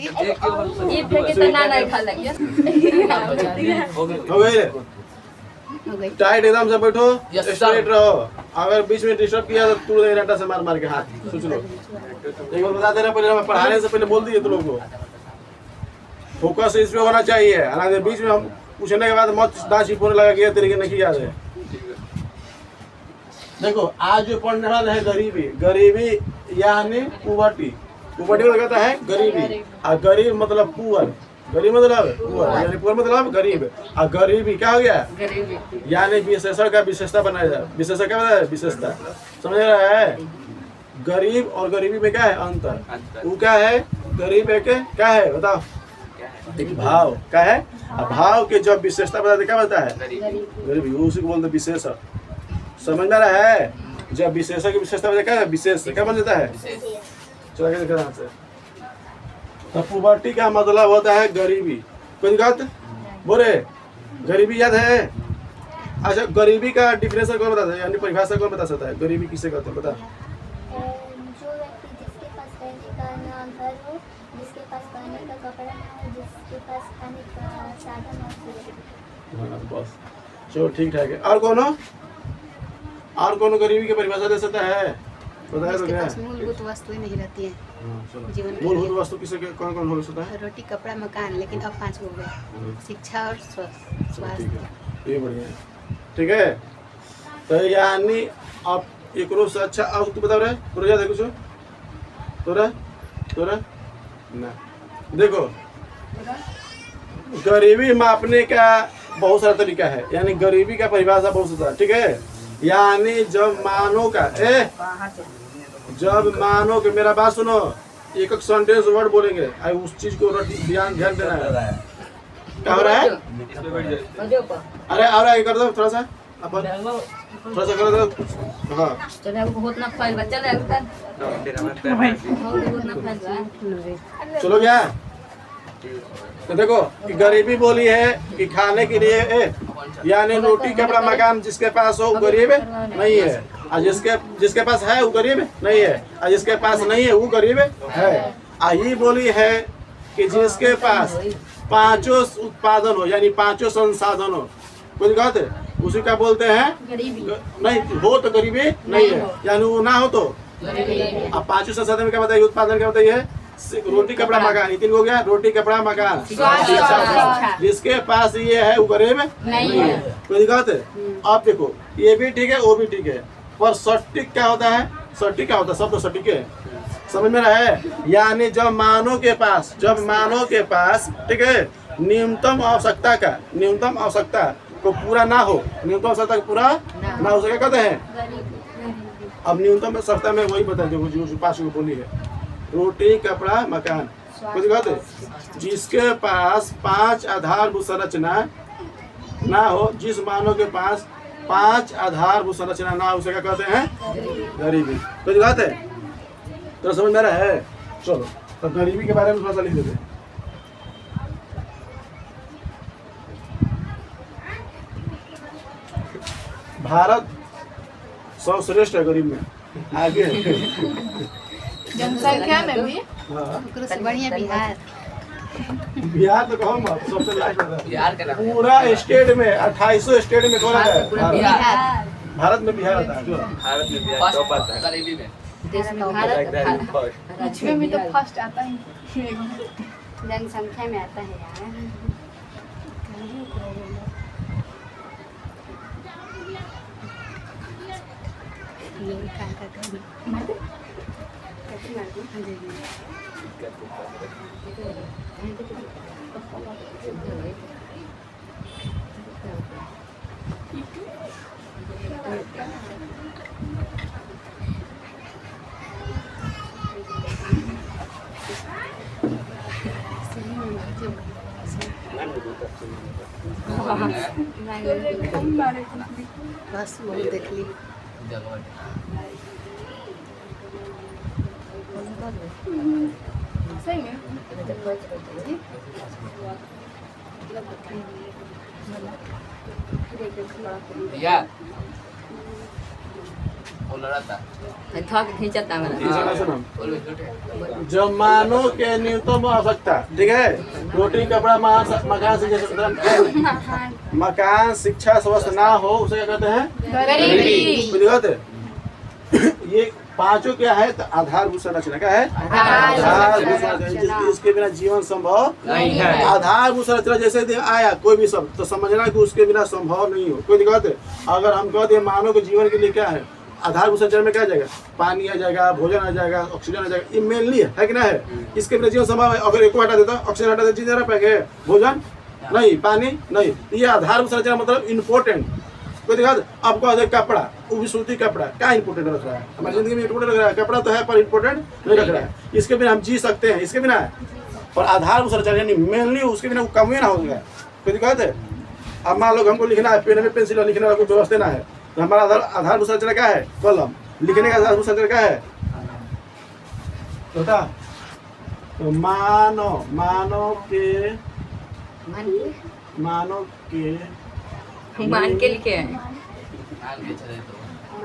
ये फेंके तो ना नहीं खा लगे। हो गई टाइट एकदम से बैठो, स्ट्रेट रहो। अगर बीच में डिस्टर्ब किया तो तू डंडा से मार मार के हाथ सोच लो। एक बार बता देना पहले, हम पढ़ाने से पहले बोल दिए तुम लोग को फोकस इस पे होना चाहिए। हालांकि बीच में हम पूछने के बाद मत दांत छिपोने लगा कि ये तरीके नहीं याद है। देखो आज जो पढ़ने वाला है गरीबी, गरीबी यानी पुअर्टी। पुअर्टी मतलब कहता है गरीबी, और गरीब मतलब पुअर। गरीब मतलब पुअर यानी पुअर मतलब गरीब, और गरीबी क्या हो गया यानी विशेषण का विशेषता बनाया जाए। विशेषण क्या बताया? विशेषता। समझ रहा है? गरीब और गरीबी में क्या है अंतर? वो क्या है? गरीब है के क्या है बताओ? एक भाव क्या है? भाव के जब विशेषता बताते क्या बताता है? गरीबी, उसी को बोलते विशेषण। समझ में रहा है? जब विशेषण की विशेषता बताते क्या है? विशेष क्या बन जाता है? चला के देखना से तो पुअर्टी का मतलब होता है गरीबी। कोई दिक्कत? बोले गरीबी याद है? अच्छा गरीबी का डिफिनेशन कौन बता सकता है, यानी परिभाषा कौन बता सकता है? गरीबी किसे कहते हैं बता? जो व्यक्ति जिसके पास रहने का ना घर हो, जिसके पास पहनने का कपड़ा ना हो, जिसके पास खाने का साधन हो। हाँ बस चलो ठीक ठाक है। और कौन हो? और कौन गरीबी की परिभाषा दे सकता है? बताया तो क्या? मूलभूत वस्तुएं नहीं रहती हैं जीवन में। मूलभूत वस्तु किसे कौन कौन हो सकता है? रोटी कपड़ा मकान, लेकिन अब 5 हो गए। शिक्षा और स्वास्थ्य। ये बढ़िया है, ठीक है। तो यानी अब एक से अच्छा अब तू बता रहे तोरा याद है कुछ? तोरा तोरा ना देखो गरीबी मापने का बहुत सारा तरीका है, यानी गरीबी का परिभाषा बहुत सारा, ठीक है। यानी जब मानो का जब मानो कि मेरा बात सुनो, एक एक सेंटेंस वर्ड बोलेंगे, आई उस चीज को ध्यान देना है। क्या हो रहा है? अरे और आगे कर दो थोड़ा सा, थोड़ा सा कर दो। हाँ चले बहुत ना फाइल बच्चा ले बहुत ना फाइल चलो क्या? तो देखो कि गरीबी बोली है कि खाने के लिए यानी रोटी कपड़ा मकान जिसके पास हो वो गरीब नहीं है, और जिसके पास है वो गरीब नहीं है, और जिसके पास नहीं है वो गरीब है। यही बोली है कि जिसके पास 5 उत्पादन हो यानी 5 संसाधन हो, कुछ कहते उसी का बोलते हैं नहीं हो तो गरीबी नहीं है, यानी वो ना हो तो। अब 5 संसाधन में क्या बताइए? उत्पादन क्या बताइए? रोटी कपड़ा मकान, ये 3 हो गया। रोटी कपड़ा मकान, जिसके पास ये है वो गरीब नहीं है। कोई दिक्कत? अब देखो ये भी ठीक है वो भी ठीक है, पर सटीक क्या होता है? सटीक क्या होता है? सब तो सटीक है, समझ में रहा है? यानी जब मानव के पास ठीक है न्यूनतम आवश्यकता को पूरा ना हो, न्यूनतम आवश्यकता को पूरा ना हो सके कहते हैं। अब न्यूनतम आवश्यकता में वही बता दो जो 5 को बोली है, रोटी कपड़ा मकान। कुछ कहते जिसके पास 5 आधारभूत संरचना ना हो, जिस मानव के पास 5 आधारभूत संरचना ना हो उसे क्या कहते हैं? गरीबी। कुछ कहते तो समझ में रहा है? चलो तो गरीबी के बारे में थोड़ा सा लिख देते हैं। भारत सर्वश्रेष्ठ है गरीब में, आगे जनसंख्या में भी। सबसे बढ़िया बिहार। बिहार तो कहो मत, सबसे लास्ट है पूरा स्टेट में 2800 स्टेट में कौन आता है? भारत में बिहार आता है। भारत में बिहार टॉप आता है गरीबी में। देश में भारत में भी तो फर्स्ट आता है जनसंख्या में आता है यार। बस वो देख ली। सही में या बोल रहा था थक खींचता ये मेरा सुनो सुनो बोल झूठे जब मानो के न्यूनतम आवश्यकता ठीक है रोटी कपड़ा मकान से मकान शिक्षा स्वास्थ्य ना हो उसे क्या कहते हैं गरीबी। बुझ गए? ये पांचों क्या है तो आधारभूत संरचना क्या है आधारभूत संरचना इसके बिना जीवन संभव नहीं है आधारभूत संरचना जैसे दिन आया कोई भी शब्द तो समझना कि उसके बिना संभव नहीं हो कोई दिक्कत है अगर हम कहते हैं मानव के जीवन के लिए क्या है आधारभूत संरचना में क्या आ जाएगा पानी आ जाएगा भोजन आ जाएगा ऑक्सीजन आ जाएगा ये मेनली है कि ना है इसके बिना जीवन संभव है अगर एक को हटा देता ऑक्सीजन हटा देता जीवन रह पाएंगे भोजन नहीं पानी नहीं ये आधारभूत संरचना मतलब इम्पोर्टेंट कोई दिक्कत अब कह दे कपड़ा वो भी सूती कपड़ा क्या इंपोर्टेंट रख रहा है हमारी जिंदगी में इंपोर्टेंट रख रहा है कपड़ा तो है पर इंपोर्टेंट नहीं रख रहा है इसके बिना हम जी सकते हैं इसके बिना और आधारभूत संरचना यानी मेनली उसके बिना वो कम ही ना होगा कोई दिक्कत है अब मान लो हमको लिखना है पेन में पेंसिल लिखने वाला कोई व्यवस्था ना है तो हमारा आधारभूत संरचना क्या है कलम लिखने का आधारभूत संरचना क्या है बता तो मानव के मान के लिखे हैं मान के चले तो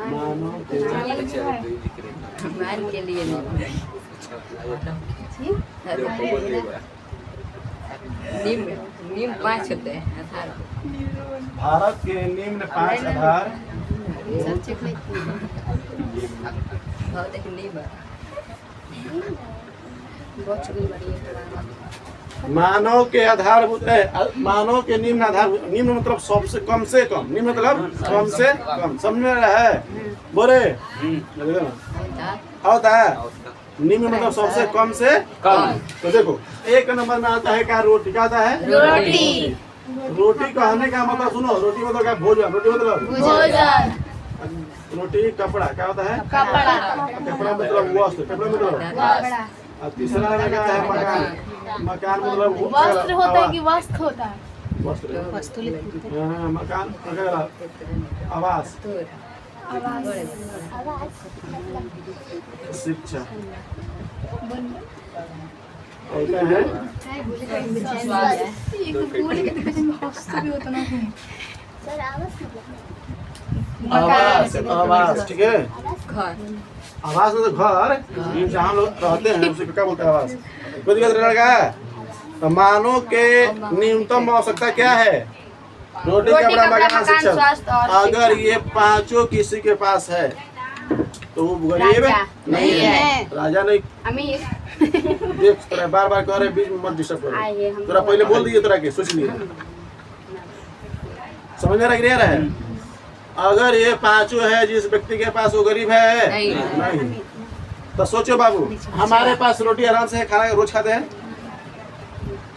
मानव के मान के चले तो ही दिख रहे मान के लिए नहीं नीम 5 होते हैं आधार भारत के निम्न 5 आधार सब चेक नहीं बहुत एक नीम है बहुत चुगली बड़ी है मानव के आधारभूत मानव के निम्न आधारभूत निम्न मतलब सबसे कम से कम निम्न मतलब कम से कम समझ में रहा है बोले होता है निम्न मतलब सबसे कम से कम तो देखो एक नंबर में आता है क्या रोटी क्या आता है रोटी रोटी कहने का मतलब सुनो रोटी मतलब क्या भोजन रोटी मतलब भोजन रोटी कपड़ा क्या होता है कपड़ा कपड़ा मतलब वस्त्र कपड़ा मतलब और तीसरा में क्या है मकान मकान मतलब वस्त्र होता है कि वस्त्र होता है वस्त्र वस्तु लिखते हाँ, मकान वगैरह आवास आवाज शिक्षा और क्या है एक तो बोले कि किसी वस्त्र भी होता नहीं सर आवाज मतलब आवास आवास ठीक है घर आवास मतलब घर जहाँ लोग रहते हैं उसे क्या बोलते हैं आवास कोई दिक्कत नहीं लगा तो मानव के न्यूनतम आवश्यकता क्या है रोटी कपड़ा मकान शिक्षा अगर ये पांचों किसी के पास है तो वो गरीब नहीं है राजा नहीं अमीर देख तोरा बार बार कह रहे बीच में मत डिस्टर्ब करो तोरा पहले बोल दिए तोरा के सोच लिए समझ में रह है अगर ये पांचों है जिस व्यक्ति के पास वो गरीब है नहीं तो सोचो बाबू हमारे पास रोटी आराम से खाना रोज खाते हैं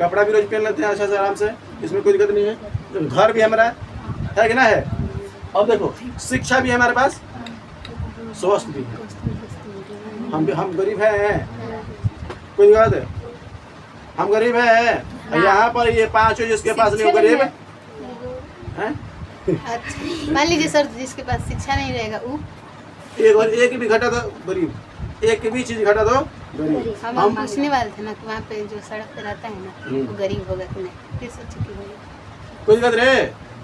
कपड़ा भी रोज पहन लेते हैं अच्छा से आराम से इसमें कोई दिक्कत नहीं है घर भी हमारा है कि ना है अब देखो शिक्षा भी हमारे पास स्वास्थ्य भी है हम गरीब हैं कोई दिक्कत है हम गरीब हैं यहाँ पर ये पांचों जिसके पास नहीं वो गरीब है अच्छा मान लीजिए सर जिसके पास शिक्षा नहीं रहेगा वो एक भी घटा तो गरीब एक भी चीज घटा तो गरीब हम पूछने वाले थे ना कि वहाँ पे जो सड़क पे रहता है ना वो गरीब होगा कि नहीं फिर सोचे कि होगा कोई दिक्कत रे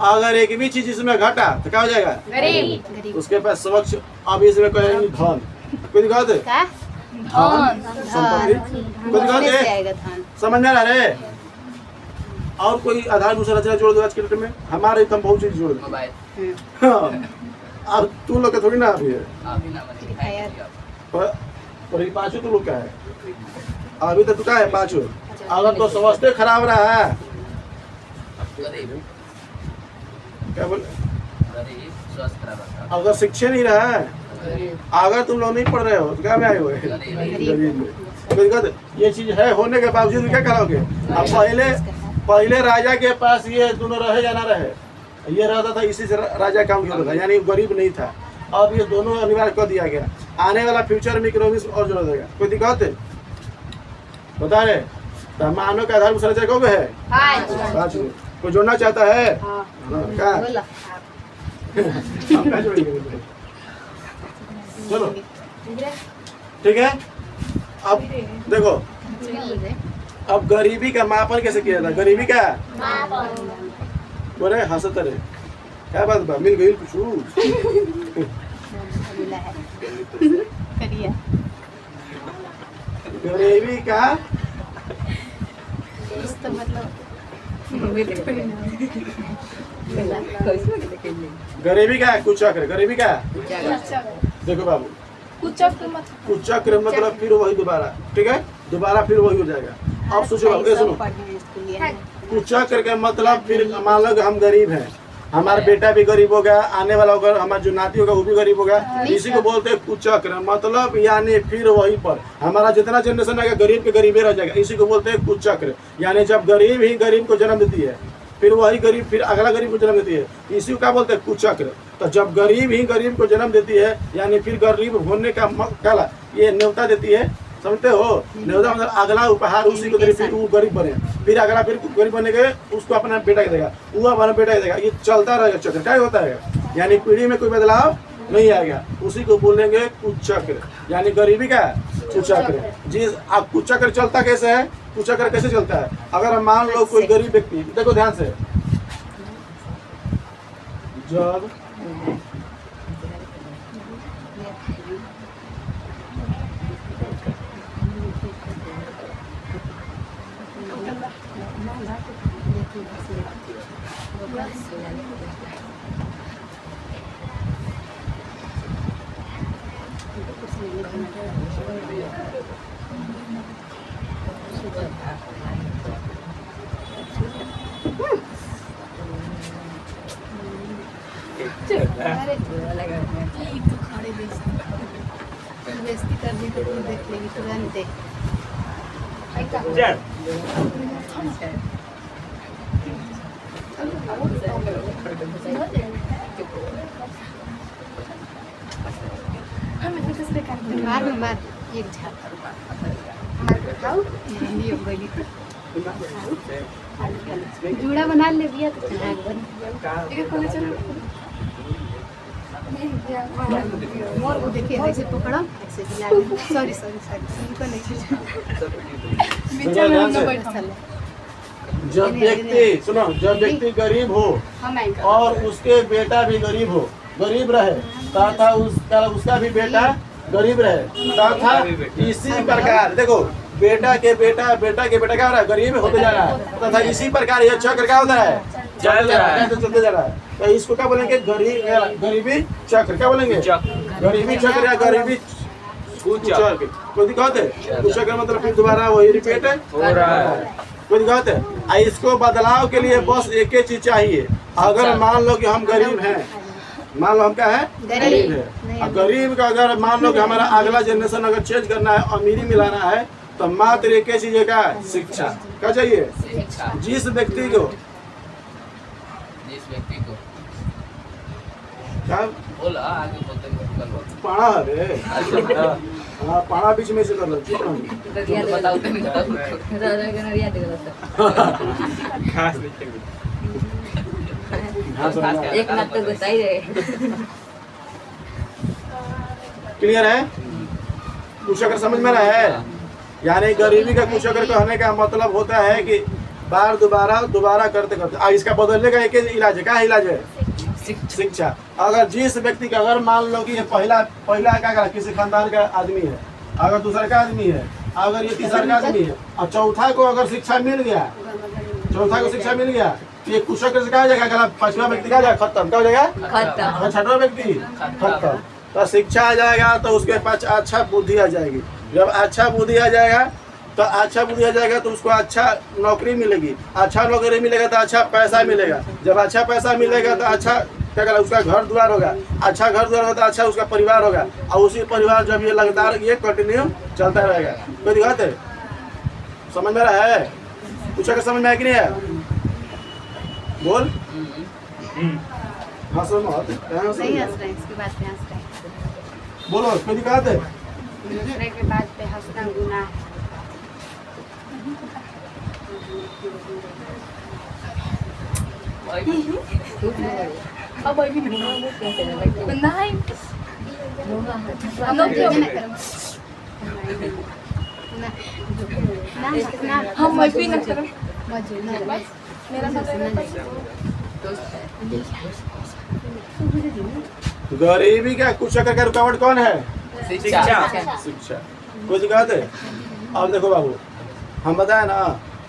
अगर एक भी चीज इसमें घटा तो क्या हो जाएगा गरीब उसके पास स्वच्छ अब इसमें कहेंगे धन कोई दिक्कत है का धन संपत्ति कोई दिक्कत से है आएगा धन समझ में आ रहा है और कोई आधारभूत संरचना जोड़ दो आज के डेट में हमारे तो बहुत चीज जोड़ दो मोबाइल हाँ। अब तू लोग का थोड़ी ना अभी है आप ही ना बताइए पर ये पांचों तो लोग का है अभी तो तू का है पांचों अगर तो स्वास्थ्य खराब रहा है गरीब क्या बोल गरीब स्वास्थ्य खराब रहता है अगर शिक्षा नहीं रहा है अगर तुम लोग नहीं पढ़ रहे हो तो क्या में आए हुए गरीब में कोई दिक्कत ये चीज है होने के बावजूद क्या कराओगे अब पहले राजा के पास ये दोनों रहे या ना रहे ये रहता था इसी से राजा काम होता था यानी गरीब नहीं था अब ये दोनों अनिवार्य कर दिया गया आने वाला फ्यूचर में इकोनॉमिक्स और जोड़ देगा कोई दिक्कत है बता रहे तो मानव का आधार संरचना कब है पाँच कोई जोड़ना चाहता है क्या आप क्या जोड़ेंगे चलो ठीक है अब देखो अब गरीबी का मापन कैसे किया था गरीबी का बोले हंसत रहे क्या बात बा मिल गई कुछ मिला है करिया गरीबी का इस तो मतलब गरीबी का है कुचक्र, गरीबी का है। देखो बाबू, कुचक्र मत कुचक्र मतलब फिर वही दोबारा, ठीक है, दोबारा फिर वही हो जाएगा। अब सोचो बाबू, ये सुनो, कुचक्र का मतलब फिर मान लो कि हम गरीब हैं, हमारा बेटा भी गरीब होगा, आने वाला होगा हमारा जो नाती होगा वो भी गरीब होगा, इसी को बोलते हैं कुचक्र। मतलब यानी फिर वही पर हमारा जितना जनरेशन आएगा गरीब के गरीबे रह जाएगा, इसी को बोलते हैं कुचक्र। यानी जब गरीब ही गरीब को जन्म देती है, फिर वही गरीब फिर अगला गरीब को जन्म देती है, इसी को क्या बोलते हैं कुचक्र। तो जब गरीब ही गरीब को जन्म देती है, यानी फिर गरीब होने का क्या ये न्योता देती है, समझते हो? न्योता मतलब अगला उपहार उसी को दे, फिर वो गरीब बने, फिर अगला फिर गरीब बने गए उसको अपना बेटा के देगा, वो अपना बेटा के देगा, ये चलता रहेगा चक्र। क्या होता है? यानी पीढ़ी में कोई बदलाव नहीं आएगा, उसी को बोलेंगे कुचक्र। यानी गरीबी का कुचक्र। जी, अब कुचक्र चलता कैसे है? कुचक्र कैसे चलता है? अगर हम मान लो कोई गरीब व्यक्ति, देखो ध्यान से, जब बेइज्जती कर दी तो तू देख लेगी तुरंत। मार में मार एक झापड़ मार के खाओ ये बोली जूड़ा बना ले दिया तो नाक बन मोर को देखिए ऐसे पकड़ो ऐसे हिला दो। सॉरी सॉरी सॉरी उनको नहीं बीच में हम लोग बैठा जब व्यक्ति सुनो, जब व्यक्ति गरीब हो और उसके बेटा भी गरीब हो, गरीब रहे तथा उसका भी बेटा गरीब रहे तथा इसी प्रकार देखो बेटा के बेटा क्या हो रहा है? गरीब होते जा रहा है तथा इसी प्रकार यह चक्र क्या होता है? चलते जा रहा है। तो इसको क्या बोलेंगे? गरीबी चक्र। क्या बोलेंगे? गरीबी चक्र या गरीबी कुचक्र। कोई दिक्कत है? कुचक्र मतलब फिर दोबारा वही रिपीट हो रहा है। कोई दिक्कत है? इसको बदलाव के लिए बस एक ही चीज चाहिए। अगर मान लो कि हम गरीब हैं, मान लो हम क्या है? गरीब है। अब गरीब का अगर मान लो कि हमारा अगला जनरेशन अगर चेंज करना है, अमीरी मिलाना है, तो मात्र एक ही चीज है, क्या? शिक्षा। क्या चाहिए? जिस व्यक्ति को क्या बोला आगे बोलते पाड़ा है रे, हाँ पाड़ा बीच में से कर लो, चुप रहो। बताओ नहीं एक नाक तो बताई रहे। क्लियर है? कुचक्र समझ में रहा है? यानी गरीबी का कुचक्र कहने का मतलब होता है कि बार दोबारा करते करते इसका बदलने का एक ही इलाज है। क्या इलाज है? शिक्षा। अगर जिस व्यक्ति का अगर मान लो कि ये पहला क्या करा, किसी खानदान का आदमी है, अगर दूसरा का आदमी है, अगर ये तीसरा का आदमी है और चौथा को अगर शिक्षा मिल गया, तो ये कुचक्र से क्या हो जाएगा? पांचवा व्यक्ति क्या जाएगा? खत्म। क्या हो जाएगा? खत्म। छठवां व्यक्ति खत्म। तो शिक्षा आ जाएगा तो उसके पास अच्छा बुद्धि आ जाएगी। जब अच्छा बुद्धि आ जाएगा तो उसको अच्छा नौकरी मिलेगी। अच्छा नौकरी मिलेगा तो अच्छा पैसा मिलेगा। जब अच्छा पैसा मिलेगा तो अच्छा क्या करेगा? उसका घर द्वार होगा। अच्छा घर द्वार होगा तो अच्छा उसका परिवार होगा। और उसी परिवार जब ये लगातार ये कंटिन्यू चलता रहेगा। कोई दिक्कत है? समझ में रहा है? कुछ अगर समझ में आया कि नहीं है? बोल। हंसो मत। नहीं हंस रहे, इसकी बात पे हंस रहे। बोलो, कोई दिक्कत है? दूसरे के बात पे हंसना गुनाह है। अब अभी नहीं हम अभी ना करो मेरा साथ गरीबी का कुछ का रुकावट कौन है? शिक्षा। शिक्षा। कोई दिक्कत है? अब देखो बाबू, हम बताए ना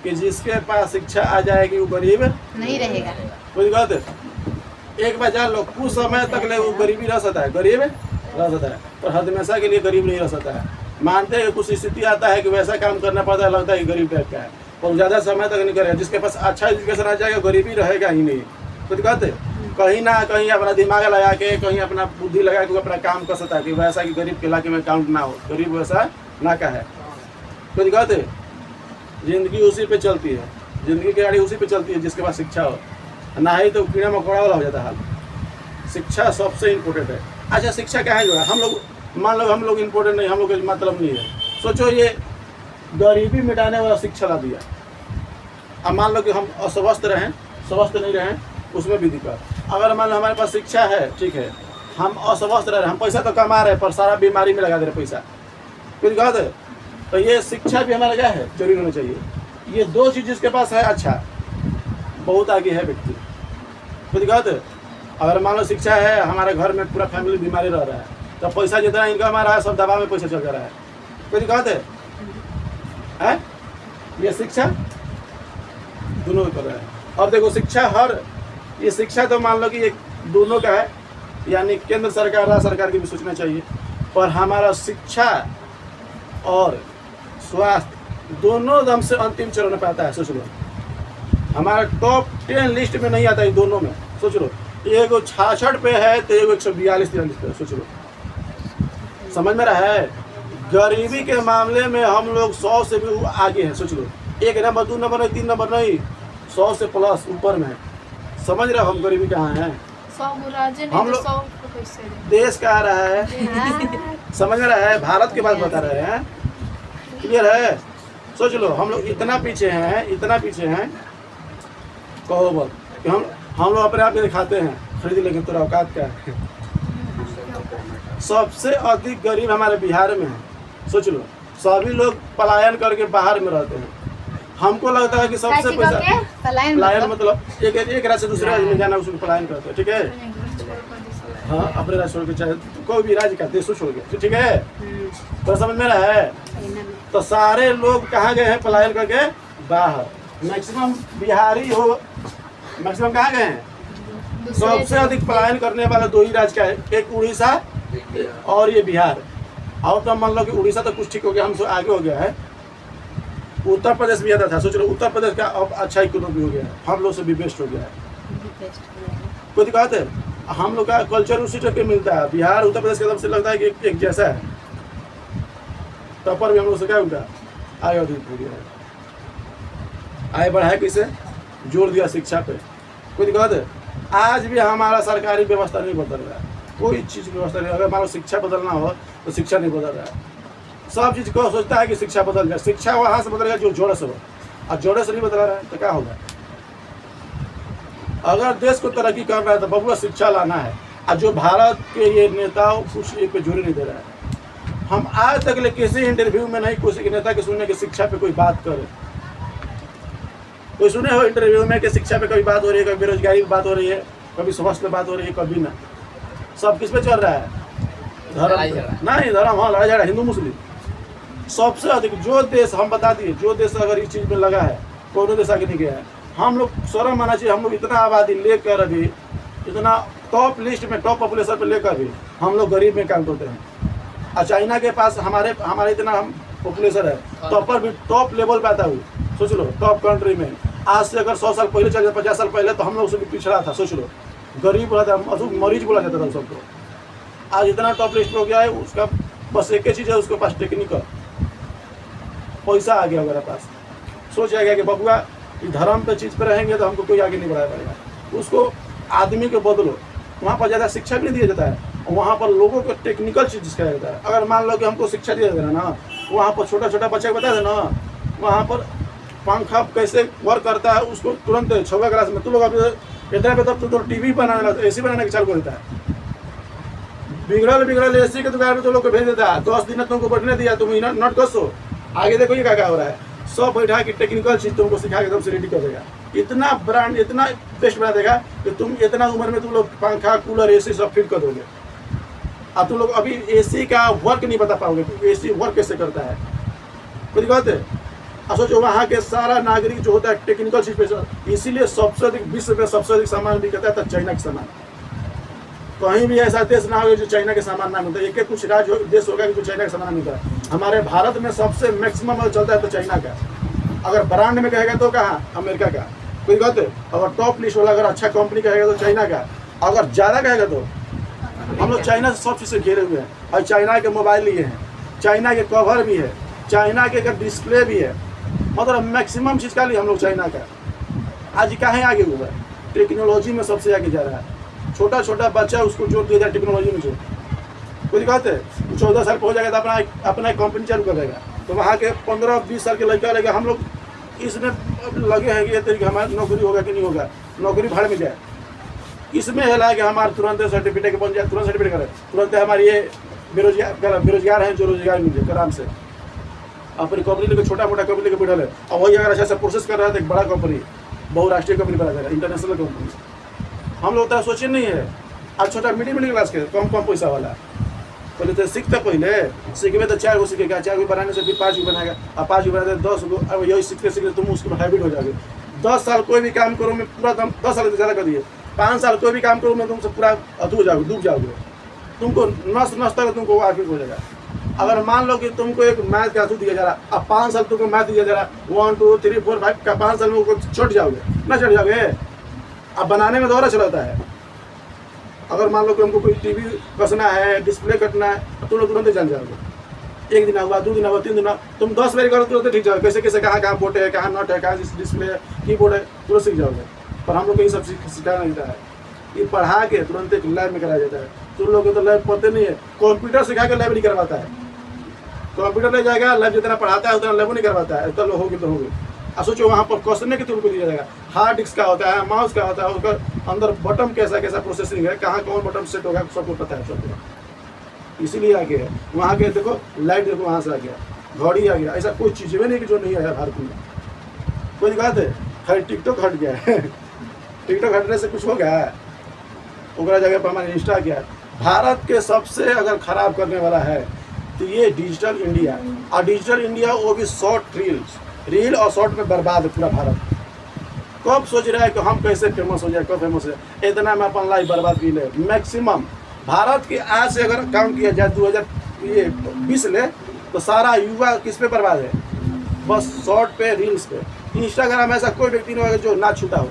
कि जिसके पास शिक्षा आ जाएगी वो गरीब नहीं रहेगा। कोई दिक्कत है? एक बार जान लो, कुछ समय तक ले वो गरीबी रह सकता है, गरीब रह सकता है, पर हमेशा के लिए गरीब नहीं रह सकता है। मानते हैं कुछ स्थिति आता है कि वैसा काम करना पड़ता है, लगता है कि गरीब टाइप का है, और ज़्यादा समय तक नहीं करेगा। जिसके पास अच्छा एजुकेशन आ जाएगा गरीबी रहेगा ही नहीं। कुछ कहते कहीं ना कहीं अपना दिमाग लगा के, कहीं अपना बुद्धि लगा के अपना काम कर सकता है कि वैसा कि गरीब के इलाके में काउंट ना हो, गरीब वैसा ना का है। कुछ कहते जिंदगी उसी पे चलती है, जिंदगी की गाड़ी उसी पे चलती है जिसके पास शिक्षा हो, ना ही तो कीड़ा मकोड़ा वाला हो जाता है हाल। शिक्षा सबसे इम्पोर्टेंट है। अच्छा, शिक्षा क्या है जो है, हम लोग मान लो हम लोग इम्पोर्टेंट नहीं, हम लोग का मतलब नहीं है। सोचो ये गरीबी मिटाने वाला शिक्षा ला दिया, अब मान लो कि हम अस्वस्थ रहें, स्वस्थ नहीं रहें, उसमें भी दिक्कत। अगर मान लो हमारे पास शिक्षा है, ठीक है, हम अस्वस्थ रह रहे हैं, हम पैसा तो कमा रहे हैं पर सारा बीमारी में लगा दे रहे पैसा, कुछ बात है। तो ये शिक्षा भी हमारा क्या है, जरूरी होना चाहिए। ये दो चीज़ जिसके पास है, अच्छा बहुत आगे है व्यक्ति। कुछ बात है। अगर मान लो शिक्षा है, हमारे घर में पूरा फैमिली बीमारी रह रहा है, तो पैसा जितना इनकम आ रहा है सब दवा में पैसा चल रहा है। कुछ बात है? ये शिक्षा दोनों कर रहा है। अब देखो शिक्षा ये शिक्षा तो मान लो कि एक दोनों का है, यानी केंद्र सरकार राज्य सरकार की भी सोचना चाहिए, पर हमारा शिक्षा और स्वास्थ्य दोनों दम से अंतिम चरण पे आता है। सोच लो, हमारा टॉप 10 लिस्ट में नहीं आता है दोनों में। सोच लो, एगो 66 पे है तो एगो 142-43 पे। सोच लो, समझ में रहा है? गरीबी के मामले में हम लोग 100 से भी आगे हैं। सोच लो, 1 नंबर 2 नंबर नहीं 3 नंबर नहीं, 100 से प्लस ऊपर में। समझ रहे हो हम गरीबी कहाँ हैं? 100 बुराजे हम नहीं तो लोग 100 को कैसे दे? देश कहाँ रहा है, समझ में रहा है? भारत के बात बता रहे हैं, क्लियर है? सोच लो, हम लोग इतना पीछे हैं, इतना पीछे हैं, कहो बोल कि हम लोग अपने आप में दिखाते हैं खरीद लेंगे, तो औकात क्या है? सबसे अधिक गरीब हमारे बिहार में है। सोच लो, सभी लोग पलायन करके बाहर में रहते हैं। हमको लगता है कि सबसे पैसा पलायन मतलब एक राज्य से दूसरे राज्य में जाना, उसको पलायन करते हैं, ठीक है? हाँ, अपने राज्य छोड़ के, चाहे कोई भी राज्य का देश छोड़ के, ठीक है? तो समझ में रहा है? तो सारे लोग कहाँ गए हैं पलायन करके? बाहर। मैक्सिमम बिहारी हो, मैक्सिमम कहाँ गए हैं? सबसे अधिक पलायन करने वाला 2 ही राज्य का है, एक उड़ीसा और ये बिहार। और तो मान लो कि उड़ीसा तो कुछ ठीक हो गया, हमसे आगे हो गया है। उत्तर प्रदेश भी आता था। सोच लो, उत्तर प्रदेश का अब अच्छा इकोनॉमी हो गया है, हम लोग से भी बेस्ट हो गया है। कोई दिक्कत है? हम लोग का कल्चर उसी टाइप के मिलता है। बिहार उत्तर प्रदेश की तरफ से लगता है कि एक जैसा है, टॉपर भी हम लोग से क्या उनका आगे अधिक हो गया है। आगे बढ़ा है, किसे जोर दिया? शिक्षा पे। कोई दिक्कत है? आज भी हमारा सरकारी व्यवस्था नहीं बदल रहा है, कोई चीज़ की व्यवस्था नहीं। अगर हमारा शिक्षा बदलना हो तो शिक्षा नहीं बदल रहा है। सब चीज़ को सोचता है कि शिक्षा बदल जाए, शिक्षा वहाँ से बदलेगा जो जोड़े से हो, और जोड़े से नहीं बदल रहा है तो क्या होगा? अगर देश को तरक्की करना है तो बबुआ शिक्षा लाना है। और जो भारत के ये नेता कुछ एक पे जोड़े नहीं दे रहा है। हम आज तक ले किसी इंटरव्यू में नहीं किसी नेता के सुनने की शिक्षा पे कोई बात करे। कोई सुने हो इंटरव्यू में कि शिक्षा पे कभी बात हो रही है, कभी बेरोजगारी पे बात हो रही है, कभी स्वास्थ्य पे बात हो रही है? कभी ना। सब किस पे चल रहा है? धर्म पे। नहीं, धर्म, हाँ, लड़ाई झगड़ा, हिंदू मुस्लिम। सबसे अधिक जो देश, हम बता दिए, जो देश अगर इस चीज़ में लगा है, कोई देश आगे नहीं गया है। हम लोग शर्म आना चाहिए, हम लोग इतना आबादी लेकर भी, इतना टॉप लिस्ट में, टॉप पॉपुलेशन पे लेकर भी हम लोग गरीब में काम करते हैं। और चाइना के पास हमारे इतना हम पॉपुलेशन है, टॉप लेवल पे आता हुई। सोच लो, टॉप कंट्री में आज से अगर 100 साल पहले चल जाए, 50 साल पहले, तो हम लोग से भी पिछड़ा था। सोच लो, गरीब बोला था, मरीज बोला जाता था सबको। आज इतना टॉप लिस्ट हो गया है, उसका बस एक ही चीज़ है, उसके पास टेक्निकल पैसा आ गया हमारे पास। सोच जाएगा कि बबुआ धर्म पे चीज़ पे रहेंगे तो हमको कोई आगे नहीं बढ़ा पाएगा। उसको आदमी को बदलो, वहाँ पर ज़्यादा शिक्षा भी नहीं दिया जाता है, वहाँ पर लोगों को टेक्निकल चीज़ सिखाया जाता है। अगर मान लो कि हमको शिक्षा दिया जाता है ना, वहाँ पर छोटा छोटा बच्चा को बता देना, वहाँ पर पंखा कैसे वर्क करता है उसको तुरंत 6वीं क्लास में। तुम लोग अभी इतना पे तब तो टीवी बनाने, AC बनाने की चालू कर देता है। बिगड़ल AC के दुकान में तुम लोग को भेज देता है, 10 दिन तुमको बैठने दिया, तुम नोट कसो, आगे देखो ये क्या हो रहा है। सब बैठा के टेक्निकल चीज़ तुमको सिखा के एकदम से रेडी कर देगा। इतना ब्रांड, इतना बेस्ट बना देगा कि तुम इतना उम्र में तुम लोग पंखा, कूलर, AC सब फिट कर दोगे। अब तुम लोग अभी एसी का वर्क नहीं बता पाओगे कि एसी वर्क कैसे करता है। कोई बात है। अब सोचो वहाँ के सारा नागरिक जो होता है टेक्निकल चीज पे, इसीलिए सबसे अधिक विश्व में सबसे अधिक सामान बिकता है तो चाइना के सामान। कहीं भी ऐसा देश ना हो जो चाइना के सामान ना मिलता है। एक कुछ राज्य देश होगा कि जो चाइना के सामान मिलता है। हमारे भारत में सबसे मैक्सिमम चलता है तो चाइना का। अगर ब्रांड में कहेगा तो कहाँ, अमेरिका का। कोई बात है। अगर टॉप लिस्ट वाला अगर अच्छा कंपनी कहेगा तो चाइना का। अगर ज़्यादा कहेगा तो हम लोग चाइना से सब चीज़ से घिरे हुए हैं। और चाइना के मोबाइल लिए हैं, चाइना के कवर भी है, चाइना के डिस्प्ले भी है, मतलब मैक्सिमम चीज़ का लिए हम लोग चाइना का। आज कहाँ आगे हुआ है, टेक्नोलॉजी में सबसे आगे जा रहा है। छोटा छोटा बच्चा उसको जोड़ दिया जाए टेक्नोलॉजी में। जो कोई बात है 14 साल पहुँच जाएगा तो अपना एक कंपनी चालू कर देगा। तो वहाँ के 15-20 साल के लड़का लगेगा। हम लोग इसमें लगे हैं कि ये तरीके हमारी नौकरी होगा कि नहीं होगा, नौकरी भाड़ में जाए। इसमें है कि हमारे तुरंत सर्टिफिकेट बन जाए, तुरंत सर्टिफिकेट करें, तुरंत हमारे ये बेरोजगार हैं जो रोजगार मिल जाए आराम से। अपनी कंपनी लेकर छोटा मोटा कंपनी लेकर बैठल है। और वही अगर अच्छा से प्रोसेस कर रहा है तो एक बड़ा कंपनी, बहुराष्ट्रीय कंपनी बना जाएगा, इंटरनेशनल कंपनी। हम लोग तो सोचे नहीं है। आज छोटा मिडिल क्लास के कम पैसा वाला पहले तो सीखते, पहले सीखे तो 4 गो सीखेगा, 4 गो बनाने से फिर 5 गो बनाएगा, और 5 गो बनाते 10 गो। अब यही सीखते सीखते तुम उसको हैबिट हो जाओगे। 10 साल कोई भी काम करो मैं पूरा 10 साल से ज़्यादा कर दिए, 5 साल कोई भी काम करो मैं तुमसे पूरा अधूर जाओगे, डूब जाओगे। तुमको नस तक तुमको आगे हो जाएगा। अगर मान लो कि तुमको एक मैथ का दिया जा रहा, अब 5 साल तुमको मैथ दिया जा रहा, 1 2 3 4 5 का 5 साल में चढ़ जाओगे ना, चढ़ जाओगे। अब बनाने में दौरा चलाता है। अगर मान लो कि हमको कोई टीवी कसना है, डिस्प्ले कटना है, तो तुम लोग तुरंत जान जाओगे। 1 दिन हुआ, 2 दिन हुआ, 3 दिन हुआ, तुम 10 बार करो तुरंत ठीक जाओगे। कैसे कैसे कहाँ बोर्ड है, कहाँ नट है, कहाँ डिस्प्ले है, कीबोर्ड है, तुरंत सीख जाओगे। पर हम लोग को ये सब सिखाया नहीं जाता है। ये पढ़ा के तुरंत एक लैब में कराया जाता है। तुम लोग को तो लैब पढ़ते नहीं है। कंप्यूटर सिखा के लैब नहीं करवाता है। कंप्यूटर ले जाएगा, लैब जितना पढ़ाता है उतना लैब नहीं करवाता है। तो होगी तो होगी। अब सोचो वहाँ पर क्वेश्चन के तुमको दिया जाएगा, हार्ड डिस्क का होता है, माउस का होता है, उसका अंदर बटन कैसा कैसा प्रोसेसिंग है, कहाँ कौन बटन सेट होगा, सबको पता है सबको। इसीलिए आ गया है। वहाँ के देखो लाइट, देखो वहाँ से आ गया, घड़ी आ गया। ऐसा कोई चीज़ भी नहीं कि जो नहीं है भारत में। कोई बात है। खैर टिकटॉक हट गया है। टिकटॉक हटने से कुछ हो गया है। ओकरा जगह पर हमारा इंस्टा गया। भारत के सबसे अगर खराब करने वाला है तो ये डिजिटल इंडिया। और डिजिटल इंडिया वो भी शॉर्ट रील और शॉर्ट में बर्बाद है पूरा भारत। कब सोच रहा है कि हम कैसे फेमस हो जाए, कब फेमस हो जाए, इतना में अपन लाइफ बर्बाद की ले। मैक्सिमम भारत के आज से अगर काम किया जाए 2020 ले, तो सारा युवा किस पे बर्बाद है, बस शॉर्ट पे, रील्स पे। इंस्टाग्राम ऐसा कोई व्यक्ति नहीं होगा जो ना छूटा हो।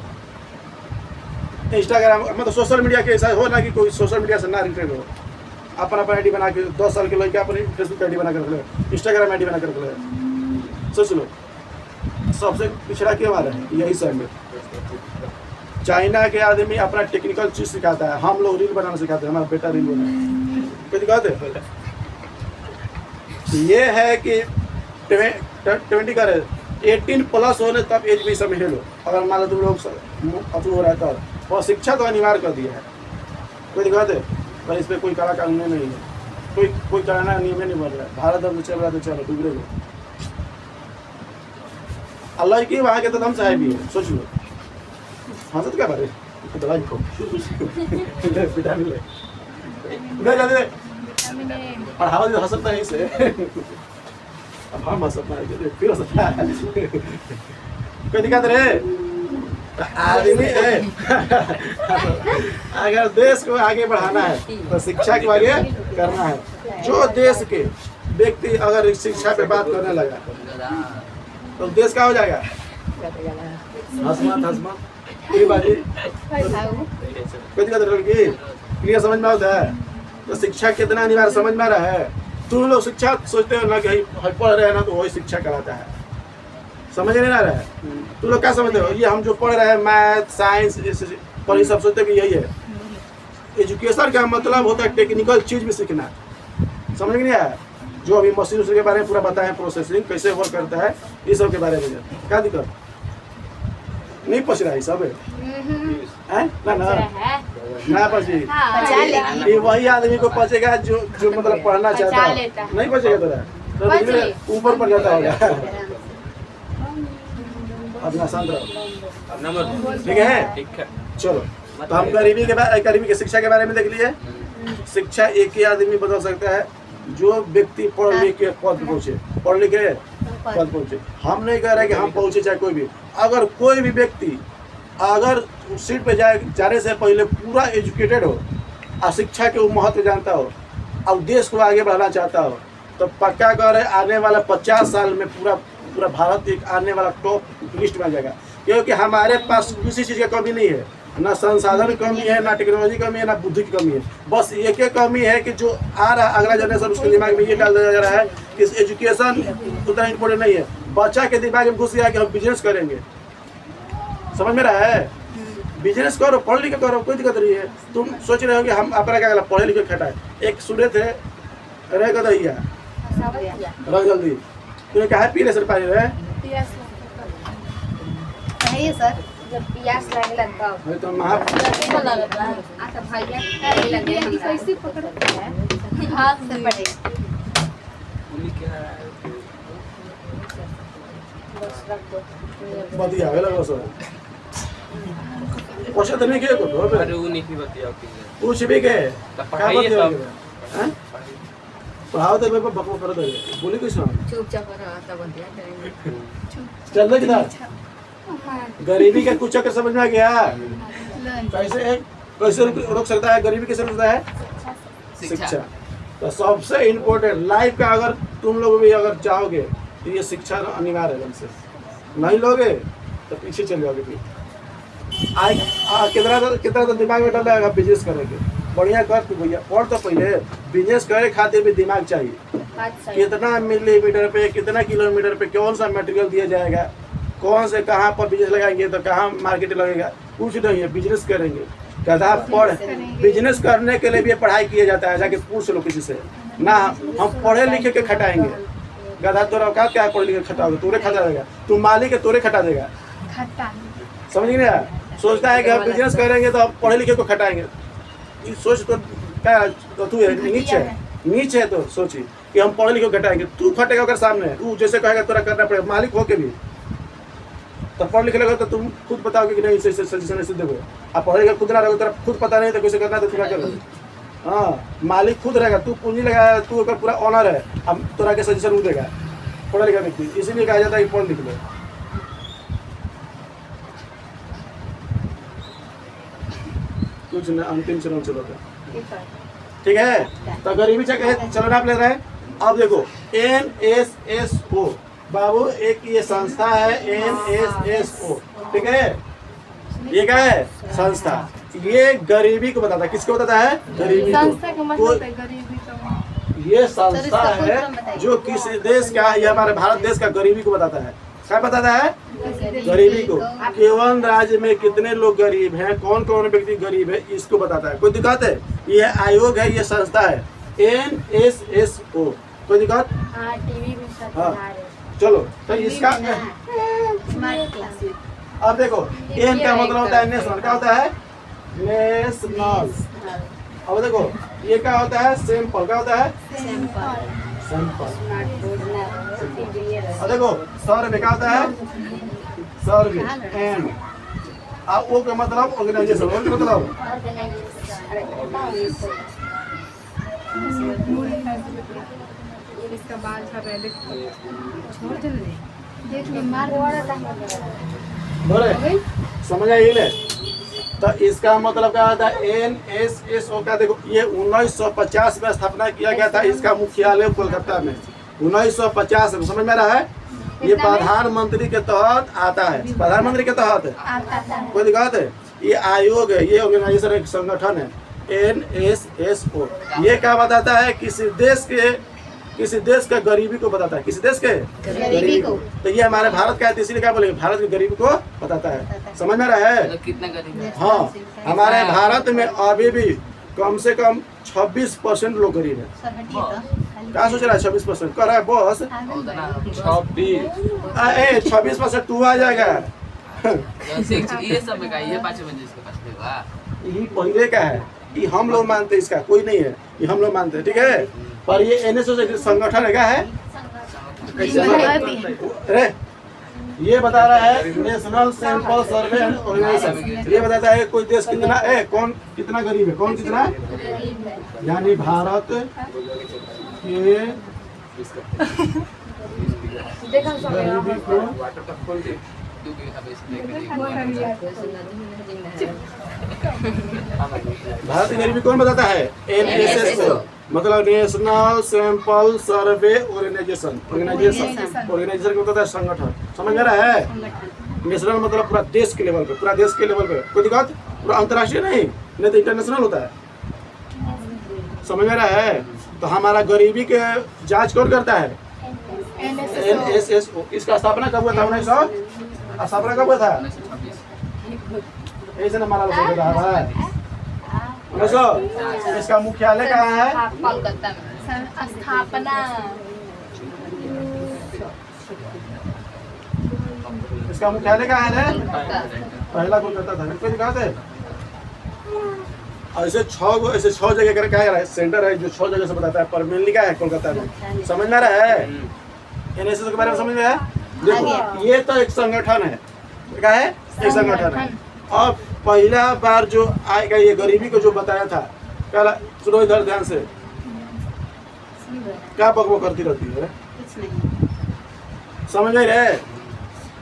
इंस्टाग्राम मतलब सोशल मीडिया के ऐसा हो ना कि कोई सोशल मीडिया से ना रिलेटेड हो। अपन आईडी बना के 10 साल के लड़के अपनी फेसबुक आईडी बना कर रख ले, इंस्टाग्राम आईडी बना कर रख ले। सोच लो सबसे पिछड़ा क्यों आ रहा है, यही सब में। चाइना के आदमी अपना टेक्निकल चीज सिखाता है, हम लोग रील बनाना सिखाते हैं। हमारा बेटा रील बनाए कोई दिखाते। ये है कि 20 का 18 प्लस होने तब एज भी समझ लो। अगर मान लो तुम लोग अप्रूव हो रहा है तब। और शिक्षा तो अनिवार्य कर दिया है। कोई दिखाते पर इस पर कोई कड़ा कानून नहीं है, कोई कराना नियम नहीं बन रहा है। भारत अब चल रहा है तो चलो डूबरे को। अल्लाह की वहाँ के तो दम साहेब भी है। सोच लो हंसत क्या बारे दवाई को विटामिन ले पढ़ावा जो हंसता है इसे। अब हम हंसता है फिर हंसता है। कोई दिक्कत रे आदमी है। अगर देश को आगे बढ़ाना है तो शिक्षा को आगे करना है। जो देश के व्यक्ति अगर शिक्षा पे बात करने लगा तो देश का हो जाएगा। हंसमत ये बाजी कोई दिक्कत लड़की क्लियर समझ में आता है। तो शिक्षा कितना अनिवार्य समझ में आ रहा है। तुम लोग शिक्षा सोचते हो ना कि पढ़ रहे हैं ना तो वही शिक्षा कराता है, समझ नहीं आ रहा है। तुम लोग क्या समझते हो, ये हम जो पढ़ रहे हैं मैथ साइंस पर ये सब सोचते हैं कि यही है। एजुकेशन का मतलब होता है टेक्निकल चीज़ भी सीखना। समझ नहीं आया। जो अभी मशीन के बारे में पूरा बताएं, प्रोसेसिंग कैसे वर्क करता है, ये सब के बारे में क्या दिक्कत नहीं पच रहा है सब है ना पची। ये वही आदमी को पचेगा जो मतलब पढ़ना चाहता है। नहीं पचेगा तो ऊपर पड़ जाता होगा। अपना शांत रहो, ठीक है। चलो तो हम गरीबी के शिक्षा के बारे में देख लिए। शिक्षा एक ही आदमी बदल सकता है जो व्यक्ति पढ़ लिख के पद पे पहुंचे, पढ़ लिख के पद पहुंचे। हम नहीं कह रहे कि हम पहुंचे चाहे कोई भी, अगर कोई भी व्यक्ति अगर सीट पे जाने से पहले पूरा एजुकेटेड हो और शिक्षा के महत्व जानता हो और देश को आगे बढ़ाना चाहता हो, तो पक्का कह रहे आने वाला 50 साल में पूरा भारत एक आने वाला टॉप लिस्ट में आ जाएगा। क्योंकि हमारे पास किसी चीज़ की कमी नहीं है, ना संसाधन की कमी है, ना टेक्नोलॉजी की कमी है, ना बुद्धि की कमी है। बस एक ही कमी है कि जो आ रहा अगला जनरेशन उसके दिमाग में ये डाल दिया जा रहा है कि एजुकेशन उतना इम्पोर्टेंट नहीं है। बच्चा के दिमाग में घुस गया कि हम बिजनेस करेंगे, समझ में रहा है? बिजनेस करो, पढ़ लिख करो, कोई दिक्कत नहीं है। तुम सोच रहे हो कि हम अपना क्या पढ़े लिखे खटाए। एक सुने थे रह गदैया रह जल्दी तूने कहा पी ले सर पानी रहे कहिए सर। जब प्यास लगे लगता नहीं तो महा तो लगता है। अच्छा भैया करे लगे हम कैसे पकड़ते हैं हाथ से पड़े। पुलिस क्या है? बस रख दो। बतिया गया लगा सर क्वेश्चन तो नहीं किया को तो अरे वो नहीं बताया किसी पूछ भी के तो क्या पढ़ाइए बतिया सब। हैं पढ़ाओ तो मैं बकवास कर दे बोली कुछ ना चुपचाप रहा तब बतिया करेंगे। चल ले किधर गरीबी का कुछ चक्कर समझ में आ गया। कैसे रोक सकता है गरीबी, कैसे रोकता है? शिक्षा। तो सबसे इम्पोर्टेंट लाइफ का अगर तुम लोग भी अगर चाहोगे तो ये शिक्षा अनिवार्य है। हमसे नहीं लोगे तो पीछे चले जाओगे। फिर कितना तो दिमाग में डाल जाएगा बिजनेस करेंगे, बढ़िया कर तू भैया पढ़ तो पहले। बिजनेस करे खातिर भी दिमाग चाहिए। कितना मिलीमीटर पे, कितना किलोमीटर पे कौन सा मटेरियल दिया जाएगा, कौन से कहाँ पर बिजनेस लगाएंगे तो कहाँ मार्केट लगेगा, कुछ नहीं है। बिजनेस करेंगे गधा पढ़ बिजनेस करने के लिए भी पढ़ाई किया जाता है, जाके पूछ लो किसी से ना। हम पढ़े लिखे के खटाएंगे गधा, तोरा औकात क्या है पढ़े लिखे खटाओगे? तोरे खटा देगा, तू मालिक है तोरे खटा देगा। समझ नहीं आया? सोचता है कि हम बिजनेस करेंगे तो हम पढ़े लिखे को खटाएंगे। ये सोच तो क्या तो तू नीच है तो सोची कि हम पढ़े लिखे को खटाएंगे। तू खटेगा अगर सामने, तू जैसे कहेगा तोरा करना पड़ेगा मालिक हो के भी। तो पढ़ लिखे लगा तो तुम खुद बताओगे कि नहीं सजेशन ऐसे देखो। आप पढ़े लिखे खुद ना रहोगे, तेरा खुद पता नहीं तो कैसे करना तो क्या करोगे? हाँ मालिक खुद रहेगा, तू पूंजी लगाया, तू अगर पूरा ऑनर है, अब तोरा के सजेशन वो देगा पढ़ा लिखा व्यक्ति। इसीलिए कहा जाता है कि पढ़ लिख लो। कुछ ना अंतिम चरण चलो ठीक है। तो गरीबी चलो नाप ले रहे हैं। अब देखो NSSO बाबू एक ये संस्था है NSSO, ठीक है। ये क्या है? संस्था। ये गरीबी को बताता है। किसको बताता है? गरीबी संस्था का को। मतलब है गरीबी का। ये संस्था है जो किसी देश का, ये हमारे भारत देश का गरीबी को बताता है। क्या बताता है? गरीबी को। केवल राज्य में कितने लोग गरीब हैं, कौन कौन व्यक्ति गरीब है, इसको बताता है। कोई दिक्कत है? ये आयोग है, ये संस्था है NSSO। कोई दिक्कत? हाँ टीवी में सब हाँ। दिखा रहे हैं। चलो तो इसका स्मार्ट क्लास। अब देखो एन का मतलब होता है नेशनल। क्या होता है? नेशनल। अब देखो ये क्या होता है? सैंपल। क्या होता है? सैंपल। अब देखो सर्वे क्या होता है? सर्वे एन। अब वो का मतलब ऑर्गेनाइजेशन। वो का मतलब इसका बाल झड़ रहा है देखो। छोड़ दे देख ले मार बोले समझ आई ले? तो इसका मतलब क्या होता है? NSSO का देखो ये 1950 में स्थापना किया गया था। इसका मुख्यालय कोलकाता में 1950 में। समझ में आ रहा है? ये प्रधानमंत्री के तहत आता है। प्रधानमंत्री के तहत कोई दिक्कत है? ये आयोग है, ये ऑर्गेनाइजेशन एक संगठन है NSSO। ये क्या बताता है? किसी देश का गरीबी को बताता है। किसी देश के गरीबी को। तो ये हमारे भारत का है, तो इसीलिए क्या बोलेंगे? भारत की गरीबी को बताता है। समझ में रहा है? मतलब कितना गरीब है? हाँ हमारे भारत में अभी भी कम से कम 26% लोग गरीब है। सर हटिए तो। क्या सोच रहा है? 26% कर रहा है बॉस? उतना 26% तू आ जाएगा। ये सब में का ये 5 बजे इसके पास देगा। ये पहले का है, ये हम लोग मानते हैं, इसका कोई नहीं है, ये हम लोग मानते हैं, ठीक है। पर ये NSSO संगठन है, क्या है? अरे ये बता रहा है national sample survey and organisation. ये बताता है कोई देश कितना है, कौन कितना गरीब है, कौन कितना, यानी भारत के गरीबी को भारत की गरीबी कौन बताता है? NSS को, मतलब national sample survey organisation. Organisation को बताता है संगठन। समझ में आ रहा है? नेशनल मतलब पूरा देश के लेवल पे, पूरा देश के लेवल पे, कोई दिक्कत? पूरा अंतर्राष्ट्रीय नहीं तो इंटरनेशनल होता है। समझ में आ रहा है? तो हमारा गरीबी के जांच कौन करता है? NSS। इसका स्थापना कब हुआ था? 1900। स्थापना कब हुआ था? ऐसे ना हमारा रहा है 1900। इसका मुख्यालय कहाँ है? कोलकाता में स्थापना। इसका मुख्यालय कहाँ है? पहला कोलकाता था। कोई दिक्कत है? ऐसे 6 जगह कर क्या है सेंटर है जो 6 जगह से बताता है, पर मेनली क्या है? कोलकाता में। समझ में आ रहा है? NSS के बारे में समझ में आया? देखो ये तो एक संगठन है, क्या है? एक संगठन है। अब पहला बार जो आएगा ये गरीबी को जो बताया था, क्या सुनो इधर ध्यान से, क्या बकबक करती रहती है? कुछ नहीं। समझ नहीं रहे?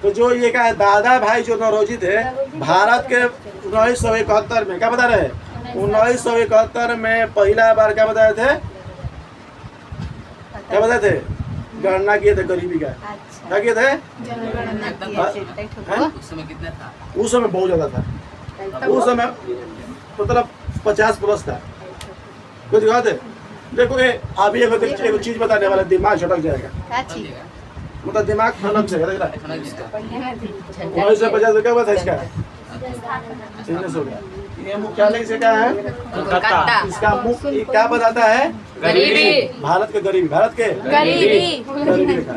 तो जो ये क्या है, दादा भाई जो नौरोजी थे, भारत के 1971 में क्या बता रहे? 1971 में पहला बार क्या बताए थे? क्या बताए थे? गणना किए थे गरीबी का। अच्छा। क्या किए थे? उस समय कितना था? उस समय बहुत ज्यादा था। उस समय मतलब 50 प्लस था। कोई दिक्कत है? देखो ये अभी एक चीज बताने वाला, दिमाग छटक जाएगा, क्या चीज? मतलब दिमाग खनक जाएगा। देख रहा है? 1950 क्या हुआ था इसका? बिजनेस हो गया। ये मुख्यालय इसका क्या है? कोलकाता। इसका मुख्य ये क्या बताता है? गरीबी। भारत के गरीबी, भारत के गरीबी का।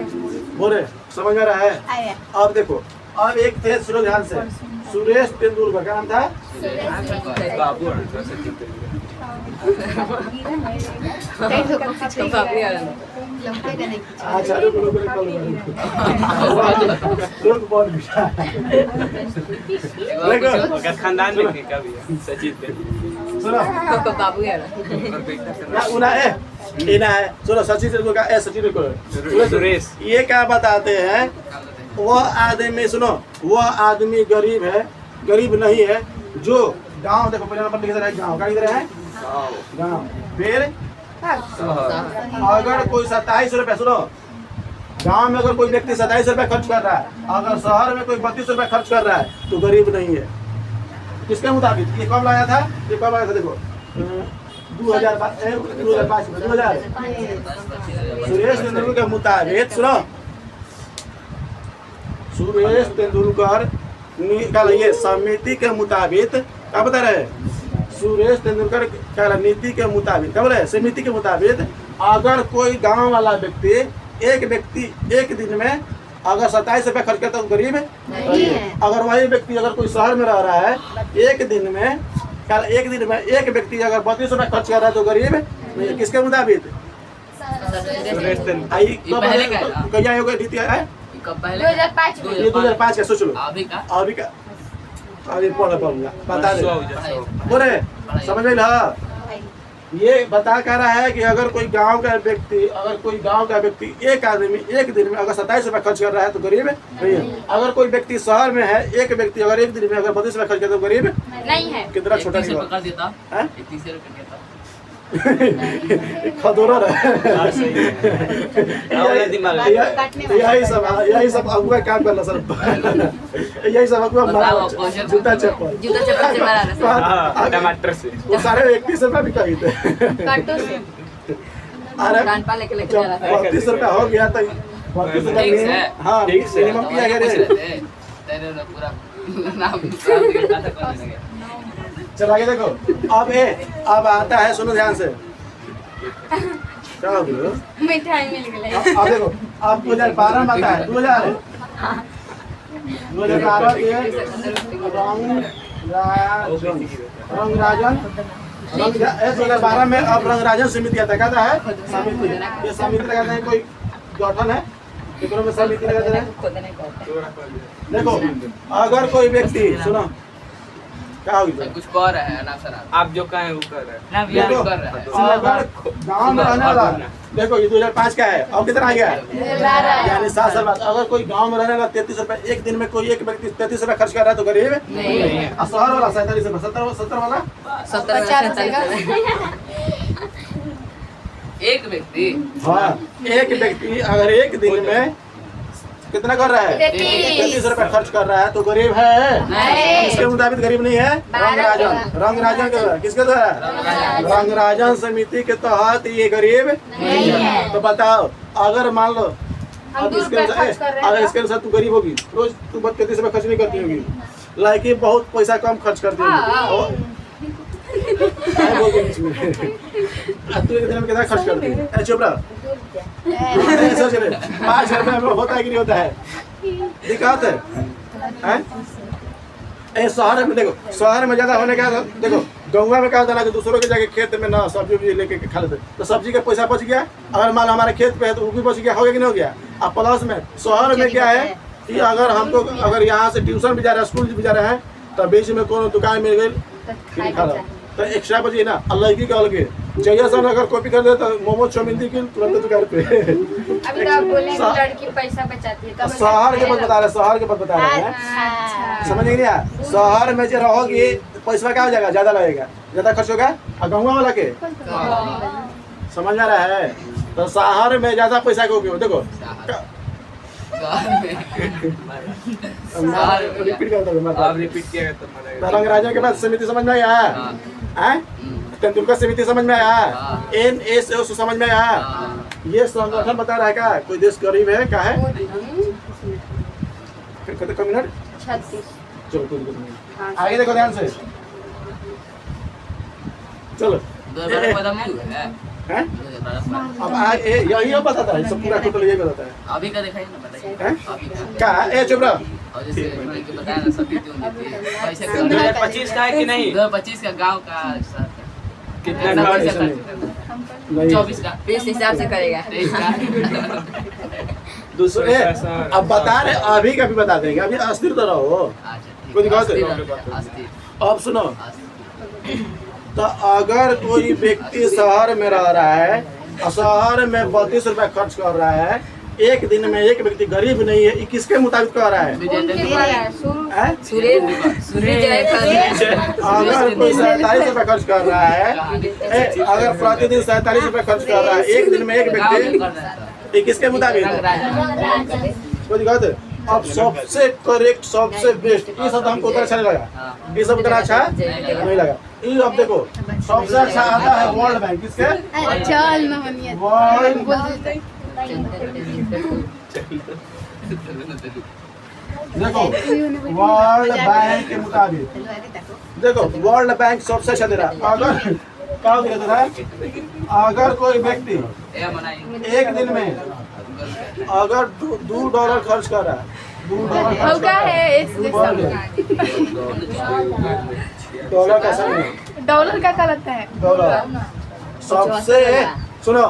बोले समझ में आ रहा है? आया। अब देखो, अब एक थे, सुनो ध्यान से, सुरेश तेंदुलकर। क्या नाम था? कहीं तो कुछ लौटेगा नहीं कुछ। अच्छा रुक बहुत बिठा। देखो खानदान में क्या भी है सचिन तेंदुलकर। सुनो बाबू यार ना उना है इना है। सुनो सचिन तेंदुलकर है, सचिन तेंदुलकर सुरेश। ये क्या बताते हैं? वह आदमी, सुनो, वह आदमी गरीब है, गरीब नहीं है जो गांव, देखो पहले नंबर लिख रहा है गांव, क्या लिख रहा है? गांव। फिर अगर कोई 27 रुपए, सुनो, गांव में अगर कोई व्यक्ति 27 रुपए खर्च कर रहा है, अगर शहर में कोई 32 रुपए खर्च कर रहा है, तो गरीब नहीं है। किसके मुताबिक? ये कब लाया था? ये कब आया था? देखो 2005 में, 2000 सुरेश तेंदुलकर के मुताबिक, सुनो, सुरेश तेंदुलकर ये समिति के मुताबिक क्या बता रहे? सुरेश तेंदुलकर क्या नीति के मुताबिक क्या बोल रहे? समिति के मुताबिक अगर कोई गांव वाला व्यक्ति एक दिन में अगर 27 रुपए खर्च करता है तो गरीब नहीं है। अगर वही व्यक्ति अगर कोई शहर में रह रहा है, एक दिन में एक व्यक्ति अगर 32 रुपए खर्च कर रहा है तो गरीब नहीं है। किसके मुताबिक? सुरेश तेंदुलकर। कहिया होगा नीति है? कब पहले? 2005 में। ये 2005 का, सोच लो। अभी का? अभी पढ़ूंगा बता दे। 100 बोले समझ में ला? ये बता कह रहा है कि अगर कोई गांव का व्यक्ति एक आदमी एक दिन में अगर 27 रुपए खर्च कर रहा है तो गरीब नहीं है। अगर कोई व्यक्ति शहर में है, एक व्यक्ति अगर एक दिन में अगर 32 रुपए खर्च करता है तो गरीब नहीं है। कितना छोटा कर निकला देता है? 30 रुपए देता। खदोरा रहा यही सब अगुआ काम करना सर। यही सब अगुआ जूता चप्पल से मारा टमाटर से वो सारे 31 रुपए भी कही थे। काटो से अरे डांपा लेके जा रहा है। 32 रुपए हो गया तो 32 रुपए हाँ मिनिमम किया गया रे। तेरे पूरा नाम कर देगा। चल आगे देखो। अब आता है, सुनो ध्यान से, क्या हो गया? मिठाई मिल गई। अब देखो, अब 2012 में आता है, 2012 रंगराजन 2012 में अब रंगराजन समिति आता है। कहता है समिति, ये समिति कहते हैं कोई गठन है कितनों में समिति लगा दे रहे हैं? देखो अगर कोई व्यक्ति सुनो क्या होगी कुछ कर रहा है ना सर आप जो कहें वो कर रहे हैं। ना भी देखो कर रहा है अगर गांव में रहने वाला देखो ये 2005 का है अब कितना आ गया यानी 7 साल बाद अगर कोई गांव में रहने वाला 33 रुपए एक दिन में कोई एक व्यक्ति 33 रुपए खर्च कर रहा है तो गरीब है नहीं है और शहर वाला 47 रुपए 70 वाला 70 एक व्यक्ति हाँ एक व्यक्ति अगर एक दिन में कितना कर रहा है 33 रुपए खर्च कर रहा है तो गरीब है इसके मुताबिक गरीब नहीं है रंग राजन किसके द्वारा रंग राजन समिति के तहत ये गरीब नहीं है। तो बताओ अगर मान लो अब इसके अगर इसके अनुसार तू गरीब होगी रोज तू 33 रुपए खर्च नहीं करती होगी लाइक बहुत पैसा कम खर्च करती होगी तू एक दिन में कितना खर्च करती है चुप रहा 5 रुपए में होता है कि नहीं होता है दिक्कत है शहर में देखो शहर में ज्यादा होने का देखो गंगा में क्या होता है ना कि दूसरों के जाके खेत में ना सब्जी लेके खा लेते तो सब्जी का पैसा बच गया अगर माल हमारे खेत पे है तो वो भी बच गया हो गया कि नहीं हो गया अब प्लस में शहर में क्या है कि अगर हमको अगर यहाँ से ट्यूशन भी जा रहे हैं स्कूल भी जा रहे हैं तो बीच में कोनो दुकान मिल गई खा रहा तो एक्स्ट्रा बचिए ना अल्लाह की कॉल के चाहिए सर अगर कॉपी कर दे तो मोमो चाउमीन दी तुरंत दुकान पे अभी तो आप बोले कि लड़की पैसा बचाती है तब शहर के बात बता रहे शहर के बात बता रहे हैं समझ नहीं आया शहर में जो रहोगी पैसा क्या हो जाएगा ज्यादा लगेगा ज्यादा खर्च होगा और गाँव वाला के समझ में आ रहा है तो शहर में ज्यादा पैसा के उपयोग देखो रिपीट करता आप रिपीट किया तो मरेगा। रंग राजा के बाद समिति समझ में आया तेंदुलकर समिति समझ में आया NSO समझ में आया ये संगठन बता रहा है क्या कोई देश गरीब है क्या है मिनट 36 चलो कोई दिक्कत नहीं आगे देखो ध्यान से चलो हैं अब यही अब बताता है सब पूरा टोटल यही बताता है अभी का दिखाइए ना बताइए हैं अभी का क्या चुप रहो और जैसे कि बताया ना सभी क्यों देती है पैसे 2025 का है कि नहीं 2025 का गांव का शहर का कितना ऐसा खर्च पैसा है? खर्च नहीं 24 का इस हिसाब से करेगा 23 का दूसरे अब बता रहे अभी का भी बता देंगे अभी अस्थिर तो रहो अच्छा ठीक कोई दिक्कत है? अस्थिर अब सुनो तो अगर कोई व्यक्ति शहर में रह रहा है और शहर में 32 रुपए खर्च कर रहा है एक दिन में एक व्यक्ति गरीब नहीं है ये किसके मुताबिक कर रहा है हैं? अगर कोई 47 रुपए खर्च कर रहा है अगर प्रतिदिन 47 रुपए खर्च कर रहा है एक दिन में एक व्यक्ति ये किसके मुताबिक कोई दिक्कत है? अब सबसे करेक्ट सबसे बेस्ट ये सब हमको उतना अच्छा नहीं लगा ये सब उतना अच्छा नहीं लगा ये अब देखो सबसे अच्छा आता है वर्ल्ड बैंक किसके चल ना बनिए वर्ल्ड देखो वर्ल्ड बैंक के मुताबिक देखो वर्ल्ड बैंक सबसे अच्छा दे रहा अगर क्या हो रहा है अगर कोई व्यक्ति एक दिन में अगर $2 खर्च कर रहा है $2 का सही नहीं डॉलर का लगता है डॉलर सबसे सुनो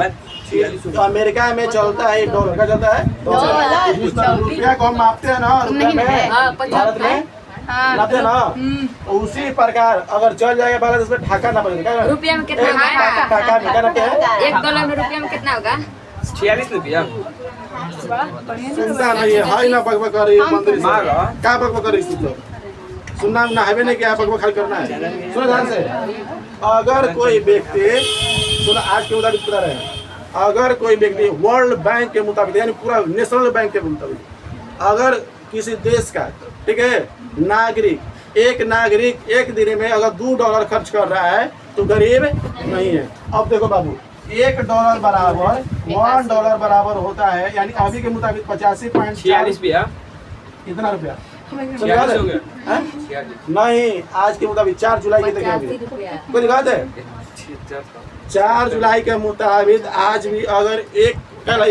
अमेरिका में चलता है $1 का चलता है रुपया को हम मापते हैं ना रुपया में भारत में नापते ना उसी प्रकार अगर चल जाएगा बांग्लादेश में ढाका ना पड़ेगा रुपया में कितना होगा ढाका में क्या नापते हैं $1 में रुपया में कितना होगा 46 रुपया सुनता नहीं है हाई ना बकबक कर रही है मंदिर से क्या बकबक कर रही है सुनना ना है नहीं क्या बकबक खाली करना है सुनो ध्यान से अगर कोई व्यक्ति सुनो आज के मुताबिक बता रहे हैं अगर कोई व्यक्ति वर्ल्ड बैंक के मुताबिक यानी पूरा नेशनल बैंक के मुताबिक अगर किसी देश का ठीक है नागरिक एक दिन में अगर $2 खर्च कर रहा है तो गरीब नहीं है। अब देखो बाबू $1 बराबर $1 बराबर होता है यानी अभी के मुताबिक 46 रुपया कितना रुपया 46 हो गया हैं? नहीं आज के मुताबिक 4 जुलाई के देखेंगे कोई दिक्कत है 4 जुलाई के मुताबिक आज भी अगर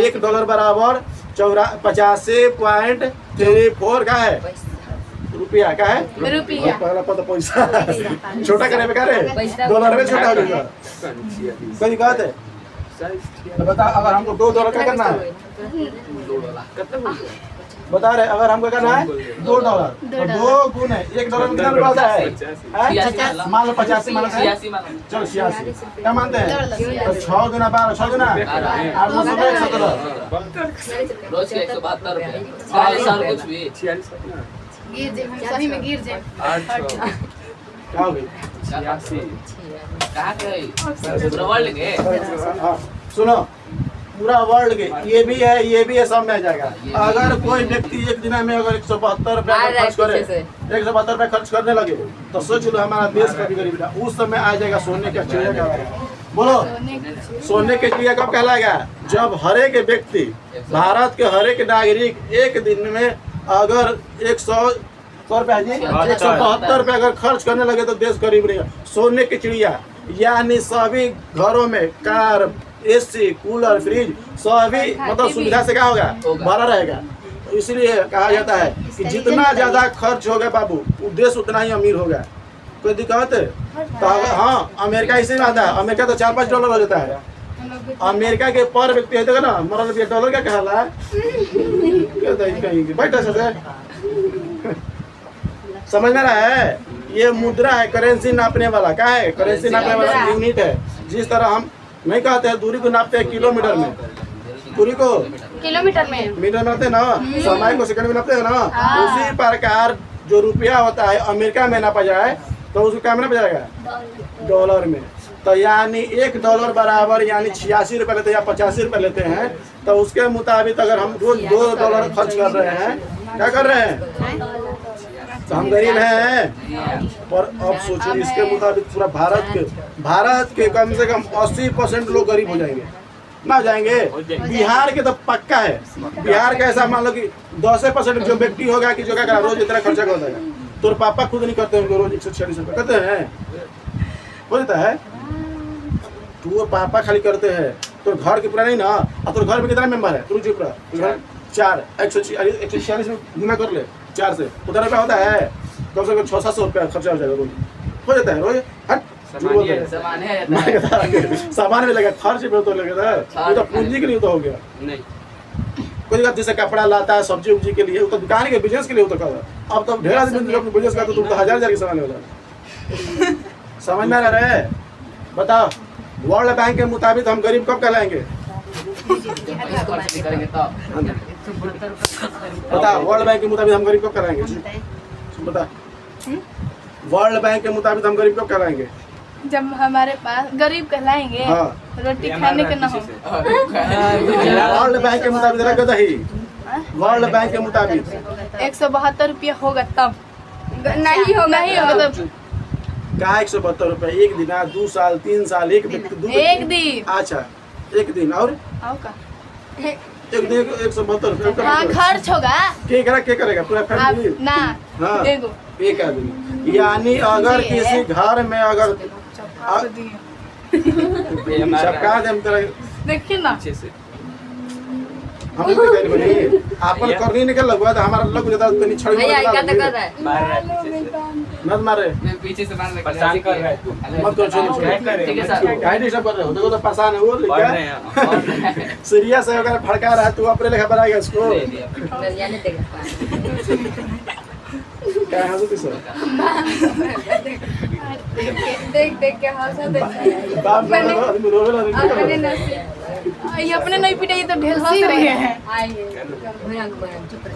$1 बराबर 85.34 का है रुपया का है रुपया पहला पता पैसा छोटा करने में क्या है $1 में छोटा हो जाएगा कोई दिक्कत है तो बता, अगर हमको $2 का करना है, कितना बोल रहे हैं? बता रहे अगर हमको करना है $2 तो 2 गुना $1 में कितना रुपया आता है? हैं? मान लो 85 मान लो, 86 मानो। चलो 86 क्या मानते हैं? तो 6 गुना 12 6 गुना 8 2 117 रोज के 172 रुपए। साल साल कुछ भी। 46 कितना? गिर जाए हम सही में गिर जाए 8 क्या हो गई? 86 कहाँ के है? पूरा वर्ल्ड के। हाँ, सुनो पूरा वर्ल्ड के ये भी है सब में आ जाएगा। अगर कोई व्यक्ति एक दिन में अगर 172 रुपया खर्च करे, 172 रुपया खर्च करने लगे तो सोच लो हमारा देश का भी गरीब था। उस समय आ जाएगा सोने का चिड़िया कहलाएगा। बोलो सोने के चिड़िया कब कहलाएगा? जब हर एक व्यक्ति, भारत के हर एक नागरिक एक दिन में अगर 172 रुपया अगर खर्च करने लगे तो देश गरीब रहेगा। सोने की चिड़िया यानी सभी घरों में कार, एसी, कूलर, फ्रिज सभी मतलब सुविधा से क्या होगा? भरा रहेगा। इसलिए कहा जाता है कि जितना ज्यादा खर्च होगा बाबू वो देश उतना ही अमीर होगा। कोई दिक्कत है? तो हाँ, अमेरिका इसी में आता है। अमेरिका तो $4-5 हो जाता है। अमेरिका के पर व्यक्ति है ना मरल $1 क्या कहला कहीं बैठा से समझ में रहा है? ये मुद्रा है, करेंसी नापने वाला। क्या है? करेंसी नापने वाला यूनिट है। जिस तरह हम नहीं कहते हैं दूरी को नापते हैं किलोमीटर में, दूरी को किलोमीटर में मीटर में नापते हैं ना, समय को सेकंड में नापते हैं ना, उसी प्रकार जो रुपया होता है अमेरिका में नापा जाए तो उसको क्या में नापा जाएगा? डॉलर में। तो यानी $1 बराबर यानी 86 रुपये लेते हैं या 85 रुपये लेते हैं। तो उसके मुताबिक अगर हम रोज $2 खर्च कर रहे हैं, क्या कर रहे हैं? तो हम गरीब हैं। पर अब सोचो इसके मुताबिक पूरा भारत के कम से कम 80% लोग गरीब हो जाएंगे। ना जाएंगे? बिहार के तो पक्का है। बिहार का ऐसा मान लो कि 10% जो व्यक्ति होगा कि जो क्या करा रोज इतना खर्चा कर देगा। तो पापा खुद नहीं करते हैं रोज 146 रुपये करते हैं, हो जाता है। तो पापा खाली करते हैं तो घर के पूरा नहीं ना। अब तो घर में कितना मेंबर है? तू चुप रहा। 4 146 में गुना कर ले 4 से उतना रुपया होता है। कम से कम 600-700 रुपया खर्चा हो जाएगा रोज, हो जाता है रोज। हट सामान भी लगा, खर्च भी तो लगेगा। वो तो पूंजी के लिए तो हो गया। नहीं कोई जगह जैसे कपड़ा लाता है, सब्जी उब्जी के लिए, तो दुकान के बिजनेस के लिए तो कर। अब तो ढेर आदमी बिजनेस का तो 1000 की सामान हो। समझ में आ रहा है? बताओ वर्ल्ड बैंक के मुताबिक हम गरीब कब कहलाएंगे? बता वर्ल्ड बैंक के मुताबिक हम गरीब कब कहलाएंगे? बता वर्ल्ड बैंक के मुताबिक हम गरीब कब कहलाएंगे? जब हमारे पास गरीब कहलाएंगे। हाँ। रोटी खाने के ना हो। वर्ल्ड बैंक के मुताबिक जरा गदही, वर्ल्ड बैंक के मुताबिक 172 रुपया होगा तब। नहीं होगा तब। कहा 172 रुपये एक दिन, 2 साल 3 साल एक दिन? एक दिन। अच्छा एक दिन और का एक दिन 172 रुपये। हाँ खर्च होगा। के करेगा पूरा फैमिली? ना हाँ एगो एक आदमी। यानी अगर किसी घर में अगर सबका देखिए ना अच्छे से हम लोग कह रहे आपन करनी निकल लगवा तो हमारा लोग ज्यादा तनी छड़ी भैया क्या तो कर रहा है? मार रहा है पीछे से। मत मारे, मैं पीछे से मार परेशान कर रहा है तू। मत करो, छोड़ो क्या कर रहे ठीक है हो? सर। काहे डिस्टर्ब कर रहे हो? देखो तो परेशान है वो पढ़ रहे लेके हैं। सीरियस है। अगर भड़का रहा है तू अपने लेखा बनाएगा इसको। दरिया नहीं देगा। क्या हंसो किस देख के हंसा दे। बाप रे आदमी रोवे अपने ना। नसीब ये अपने नहीं पिटाई तो ढेर हंस रही है। आइए भयंकर चुप रह।